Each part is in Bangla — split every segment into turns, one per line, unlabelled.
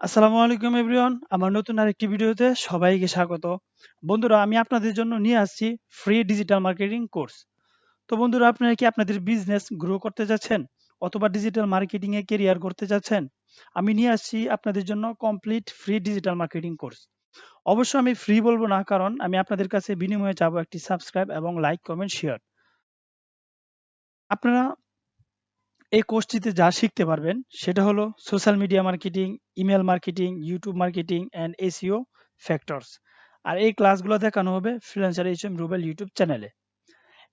আসসালামু আলাইকুম এভরিওয়ান, আমার নতুন আরেকটি ভিডিওতে সবাইকে স্বাগত। বন্ধুরা, আমি আপনাদের জন্য নিয়ে আসছি ফ্রি ডিজিটাল মার্কেটিং কোর্স। তো বন্ধুরা, আপনারা কি আপনাদের বিজনেস গ্রো করতে যাচ্ছেন অথবা ডিজিটাল মার্কেটিং এ ক্যারিয়ার করতে যাচ্ছেন? আমি নিয়ে আসছি আপনাদের জন্য complete free digital marketing course. অবশ্য আমি ফ্রি বলবো না, কারণ আমি আপনাদের কাছে বিনিময়ে চাবো একটি সাবস্ক্রাইব এবং লাইক, কমেন্ট, শেয়ার। আপনারা এই কোর্সটিতে যা শিখতে পারবেন সেটা হলো social media marketing, email marketing, YouTube marketing and SEO factors. আর এই ক্লাসগুলো দেখানো হবে ফ্রিল্যান্সার রুবেল ইউটিউব চ্যানেলে।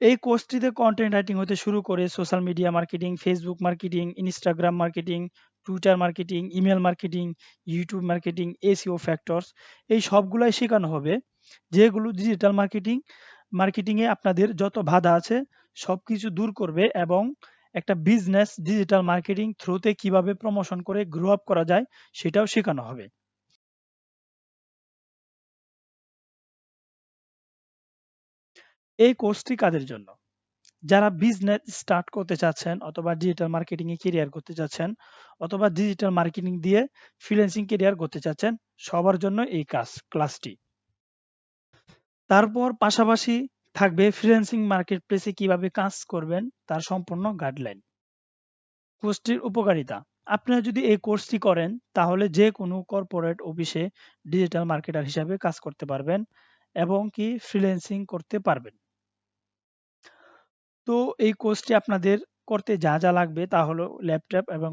এই কোর্সটিতে কন্টেন্ট রাইটিং হতে শুরু করে social media marketing, Facebook marketing, Instagram marketing, Twitter marketing, email marketing, YouTube marketing, SEO factors, এই সবগুলাই শেখানো হবে, যেগুলো ডিজিটাল মার্কেটিংয়ে আপনাদের যত বাধা আছে সবকিছু দূর করবে এবং একটা বিজনেস ডিজিটাল মার্কেটিং থ্রুতে কিভাবে প্রমোশন করে গ্রো আপ করা যায় সেটাও শেখানো হবে। এই কোর্সটি কাদের জন্য? যারা বিজনেস স্টার্ট করতে চাচ্ছেন অথবা ডিজিটাল মার্কেটিং এ ক্যারিয়ার করতে চাচ্ছেন অথবা ডিজিটাল মার্কেটিং দিয়ে ফ্রিল্যান্সিং ক্যারিয়ার করতে চাচ্ছেন, সবার জন্য এই ক্লাসটি। তারপর পাশাপাশি থাকবে ফ্রিল্যান্সিং মার্কেট প্লেসে কিভাবে কাজ করবেন তার সম্পূর্ণ গাইডলাইন। কোর্সটির উপকারিতা: আপনারা যদি এই কোর্সটি করেন তাহলে যে কোনো কর্পোরেট অফিসে ডিজিটাল মার্কেটার হিসাবে কাজ করতে পারবেন এবং কি ফ্রিল্যান্সিং করতে পারবেন। তো এই কোর্সটি আপনাদের করতে যা যা লাগবে তা হলো ল্যাপটপ এবং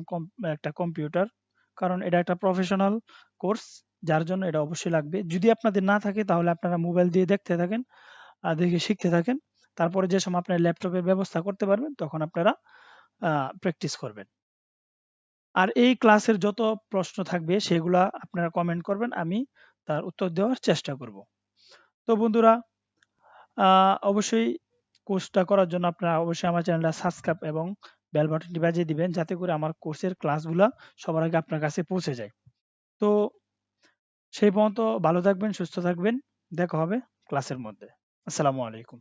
একটা কম্পিউটার, কারণ এটা একটা প্রফেশনাল কোর্স, যার জন্য এটা অবশ্যই লাগবে। যদি আপনাদের না থাকে তাহলে আপনারা মোবাইল দিয়ে দেখতে থাকেন আর দেখে শিখতে থাকেন। তারপরে যে সময় আপনার ল্যাপটপের ব্যবস্থা করতে পারবেন তখন আপনারা প্র্যাকটিস করবেন। আর এই ক্লাসের যত প্রশ্ন থাকবে সেগুলা আপনারা কমেন্ট করবেন, আমি তার উত্তর দেওয়ার চেষ্টা করব। তো বন্ধুরা, অবশ্যই কোর্সটা করার জন্য আপনারা অবশ্যই আমার চ্যানেলটা সাবস্ক্রাইব এবং বেল বাটনটি বাজিয়ে দিবেন, যাতে করে আমার কোর্সের ক্লাসগুলা সবার আগে আপনার কাছে পৌঁছে যায়। তো সেই পর্যন্ত ভালো থাকবেন, সুস্থ থাকবেন। দেখা হবে ক্লাসের মধ্যে। আসসালামু আলাইকুম।